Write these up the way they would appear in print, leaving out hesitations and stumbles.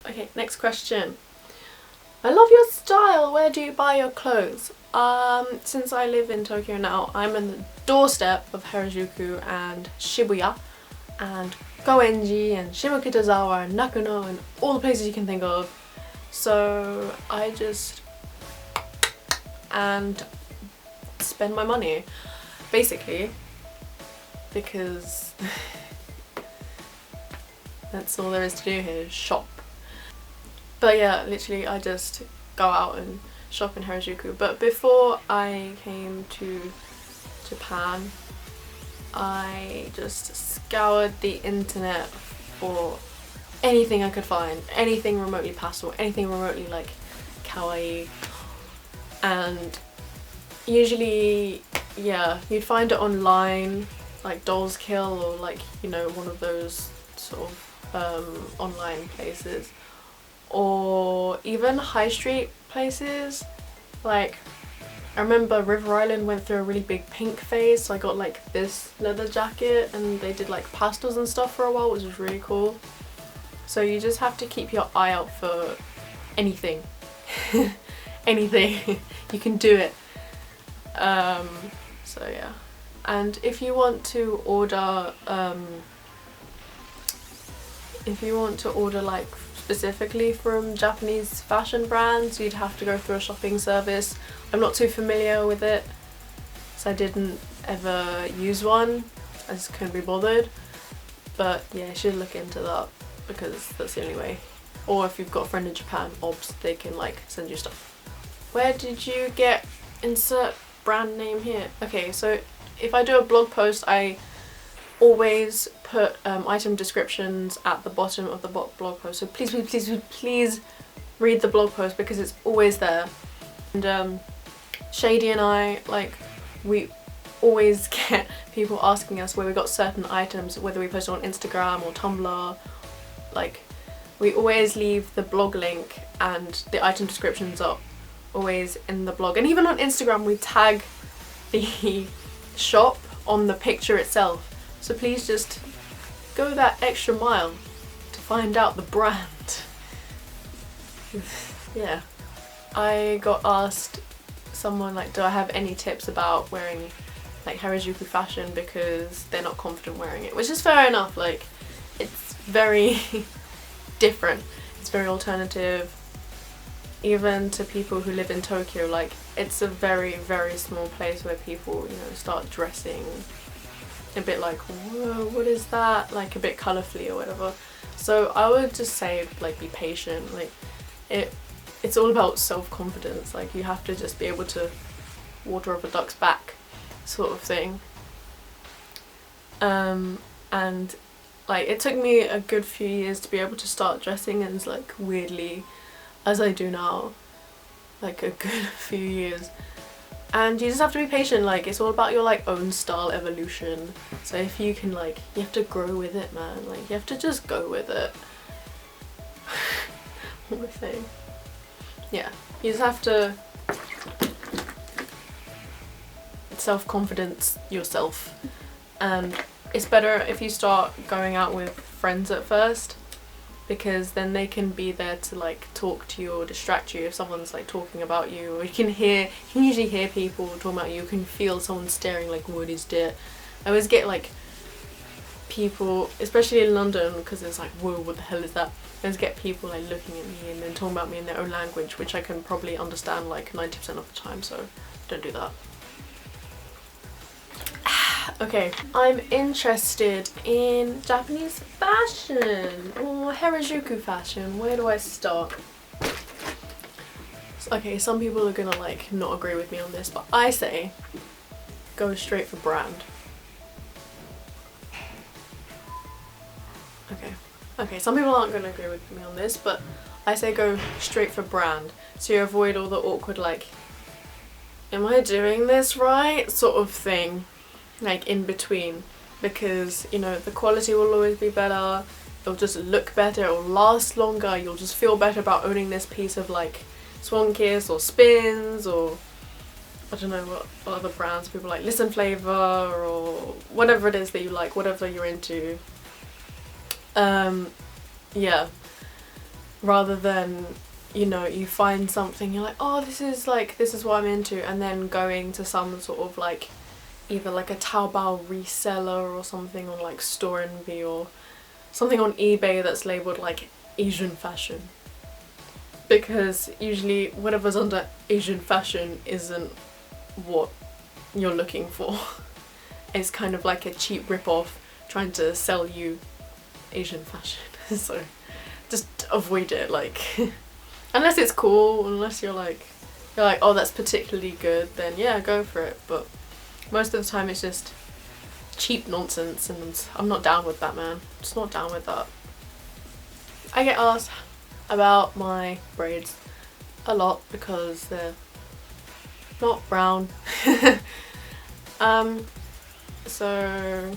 Okay, next question. I love your style. Where do you buy your clothes? Since I live in Tokyo now, I'm on the doorstep of Harajuku and Shibuya and Goenji and Shimokitazawa and Nakano and all the places you can think of. So I just spend my money, basically, because that's all there is to do here, is shop. But yeah, literally I just go out and shop in Harajuku. But before I came to Japan, I just scoured the internet for anything I could find, anything remotely pastel, anything remotely like kawaii, and usually, yeah, you'd find it online, like Dolls Kill or like, you know, one of those sort of online places, or even high street places. Like, I remember River Island went through a really big pink phase, so I got like this leather jacket and they did like pastels and stuff for a while, which was really cool. So you just have to keep your eye out for anything. Anything. You can do it. So yeah. And if you want to order like specifically from Japanese fashion brands, you'd have to go through a shopping service. I'm not too familiar with it, so I didn't ever use one. I just couldn't be bothered. But yeah, you should look into that because that's the only way. Or if you've got a friend in Japan, obs, they can like send you stuff. Where did you get insert brand name here? Okay, so if I do a blog post, I always put item descriptions at the bottom of the blog post, so please read the blog post because it's always there. And Shady and I, like, we always get people asking us where we got certain items, whether we post it on Instagram or Tumblr. Like, we always leave the blog link and the item descriptions are always in the blog, and even on Instagram we tag the shop on the picture itself. So please just go that extra mile to find out the brand. Yeah. I got asked, someone like, do I have any tips about wearing like Harajuku fashion because they're not confident wearing it, which is fair enough. Like, it's very different, it's very alternative, even to people who live in Tokyo. Like, it's a very small place where people, you know, start dressing a bit like, whoa, what is that, like a bit colourfully or whatever. So I would just say, like, be patient. Like, it's all about self-confidence. Like, you have to just be able to water up a duck's back sort of thing. And like, it took me a good few years to be able to start dressing as like weirdly as I do now, like a good few years. And you just have to be patient. Like, it's all about your like own style evolution. So if you can, like, you have to grow with it, man. Like, you have to just go with it. What am I saying? Yeah, you just have to self-confidence yourself. And it's better if you start going out with friends at first, because then they can be there to like talk to you or distract you if someone's like talking about you, or you can usually hear people talking about you. You can feel someone staring like, what is that? I always get like people, especially in London, because it's like, whoa, what the hell is that? I always get people like looking at me and then talking about me in their own language, which I can probably understand like 90% of the time, so don't do that. Okay, I'm interested in Japanese fashion or Harajuku fashion. Where do I start? Okay, some people are gonna like not agree with me on this, but I say go straight for brand. Okay, some people aren't gonna agree with me on this, but I say go straight for brand, so you avoid all the awkward like, am I doing this right sort of thing, like in between, because, you know, the quality will always be better, it'll just look better, it'll last longer, you'll just feel better about owning this piece of like Swan Kiss or Spins or I don't know what other brands people like, Listen Flavor or whatever it is that you like, whatever you're into. Yeah, rather than, you know, you find something, you're like, oh, this is what I'm into, and then going to some sort of like either like a Taobao reseller or something on like Store Envy or something on eBay that's labelled like Asian fashion, because usually whatever's under Asian fashion isn't what you're looking for. It's kind of like a cheap rip-off trying to sell you Asian fashion. So just avoid it, like unless it's cool, unless you're like, oh, that's particularly good, then yeah, go for it. But most of the time it's just cheap nonsense, and I'm not down with that, man. Just not down with that. I get asked about my braids a lot because they're not brown. So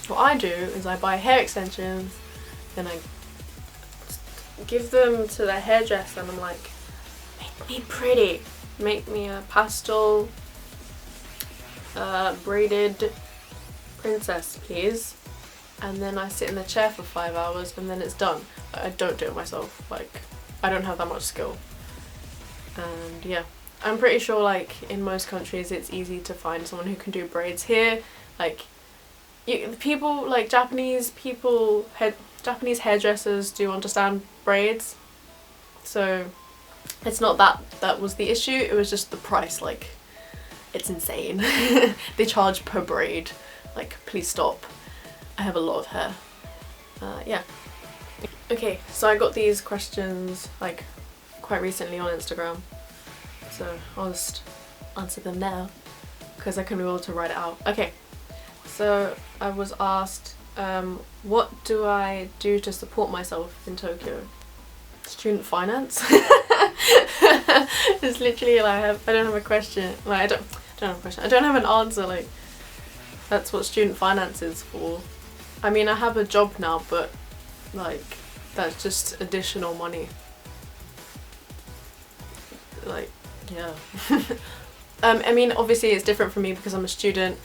what I do is I buy hair extensions, then I give them to the hairdresser, and I'm like, make me pretty, make me a pastel braided princess, please. And then I sit in the chair for 5 hours and then it's done. I don't do it myself, like I don't have that much skill. And yeah, I'm pretty sure like in most countries it's easy to find someone who can do braids. Here, like people like Japanese hairdressers do understand braids, so it's not that was the issue, it was just the price. Like, it's insane. They charge per braid, like please stop. I have a lot of hair. Yeah. Okay, so I got these questions like quite recently on Instagram, so I'll just answer them now because I couldn't be able to write it out. Okay, so I was asked, what do I do to support myself in Tokyo? Student finance. It's literally like I don't have a question. Like I don't have a question. I don't have an answer. Like, that's what student finance is for. I mean, I have a job now, but like that's just additional money. Like, yeah. I mean, obviously it's different for me because I'm a student.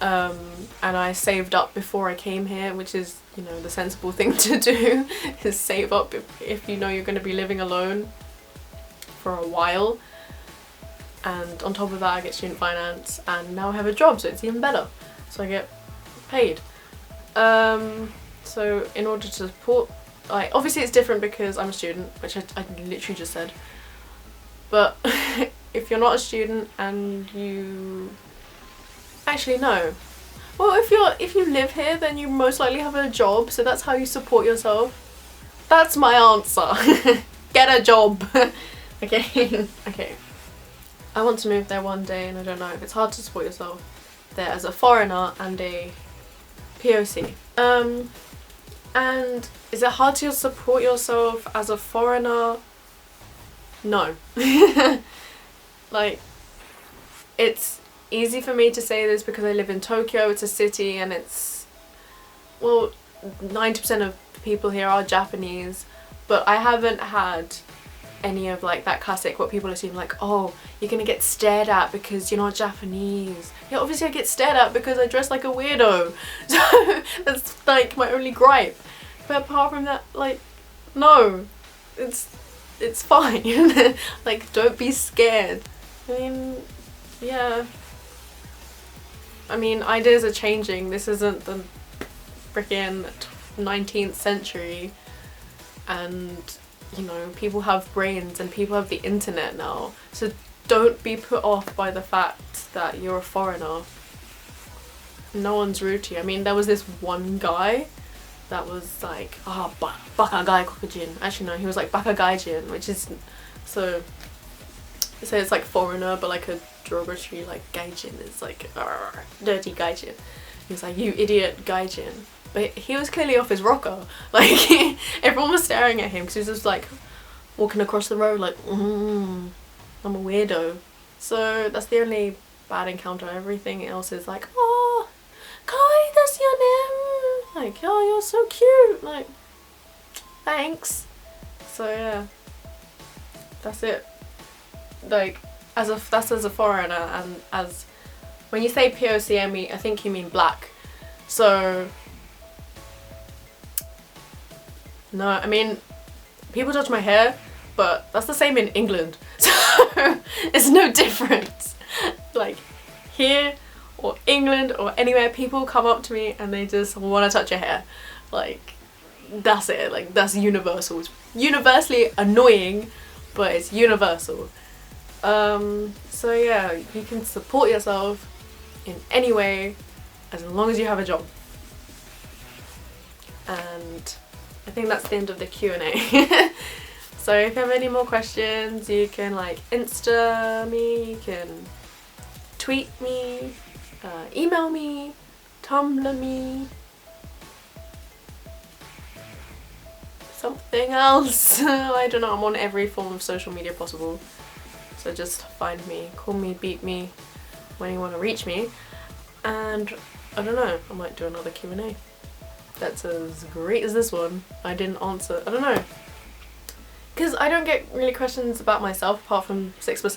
And I saved up before I came here, which is, you know, the sensible thing to do, is save up if you know you're going to be living alone for a while. And on top of that I get student finance, and now I have a job, so it's even better. So I get paid. So in order to support, like, obviously it's different because I'm a student, which I literally just said. But if you're not a student and you... Actually, no. Well, if you live here, then you most likely have a job, so that's how you support yourself. That's my answer. Get a job. Okay. Okay. I want to move there one day, and I don't know if it's hard to support yourself there as a foreigner and a POC. And is it hard to support yourself as a foreigner? No. Like, it's easy for me to say this because I live in Tokyo, it's a city, and it's, well, 90% of the people here are Japanese, but I haven't had any of like that classic what people assume, like, oh, you're gonna get stared at because you're not Japanese. Yeah, obviously I get stared at because I dress like a weirdo. So that's like my only gripe. But apart from that, like, no, it's fine. Like, don't be scared. I mean, yeah. I mean, ideas are changing. This isn't the freaking 19th century, and you know, people have brains and people have the internet now, so don't be put off by the fact that you're a foreigner. No one's rude to you. I mean, there was this one guy that was like, ah, oh, baka gai kokujin. Actually no, he was like baka gaijin, which is, so it's like foreigner, but like a derogatory, like gaijin is like dirty gaijin. He was like, you idiot gaijin. But he was clearly off his rocker. Like, everyone was staring at him because he was just like walking across the road like, I'm a weirdo. So that's the only bad encounter. Everything else is like, oh, Kai, that's your name. Like, oh, you're so cute. Like, thanks. So yeah, that's it. Like, that's as a foreigner, and as when you say POC, I think you mean black. So no, I mean, people judge my hair, but that's the same in England, so it's no difference. Like here or England or anywhere, people come up to me and they just want to touch your hair. Like that's it, like that's universal. It's universally annoying, but it's universal. So yeah, you can support yourself in any way as long as you have a job. And I think that's the end of the Q&A. So if you have any more questions, you can like Insta me, you can tweet me, email me, Tumblr me, something else. I don't know, I'm on every form of social media possible. So just find me, call me, beat me when you want to reach me. And I don't know, I might do another Q&A. That's as great as this one. I didn't answer, I don't know. Because I don't get really questions about myself apart from 6%.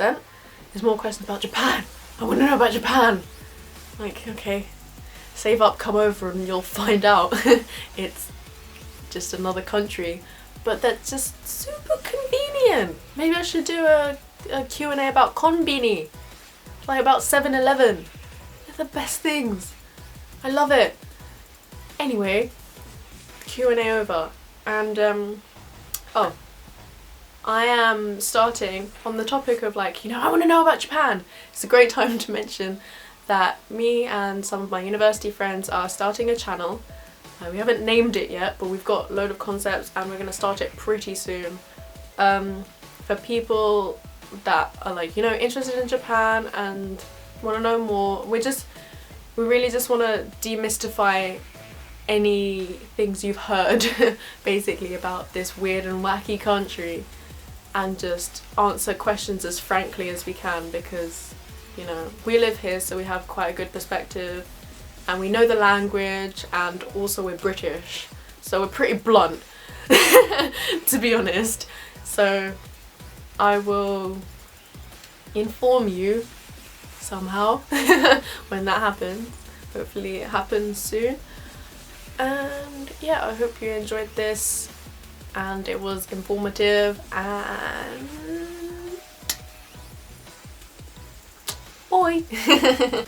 There's more questions about Japan. I want to know about Japan. Like, okay, save up, come over and you'll find out. It's just another country. But that's just super convenient. Maybe I should do a Q&A about konbini. Like about 7-Eleven. They're the best things. I love it. Anyway, Q&A over. And, oh. I am starting on the topic of like, you know, I want to know about Japan. It's a great time to mention that me and some of my university friends are starting a channel. We haven't named it yet, but we've got a load of concepts and we're going to start it pretty soon. For people that are like, you know, interested in Japan and want to know more, we really just want to demystify any things you've heard basically about this weird and wacky country, and just answer questions as frankly as we can, because, you know, we live here so we have quite a good perspective and we know the language, and also we're British so we're pretty blunt to be honest. So I will inform you somehow when that happens. Hopefully it happens soon. And yeah, I hope you enjoyed this and it was informative, and bye!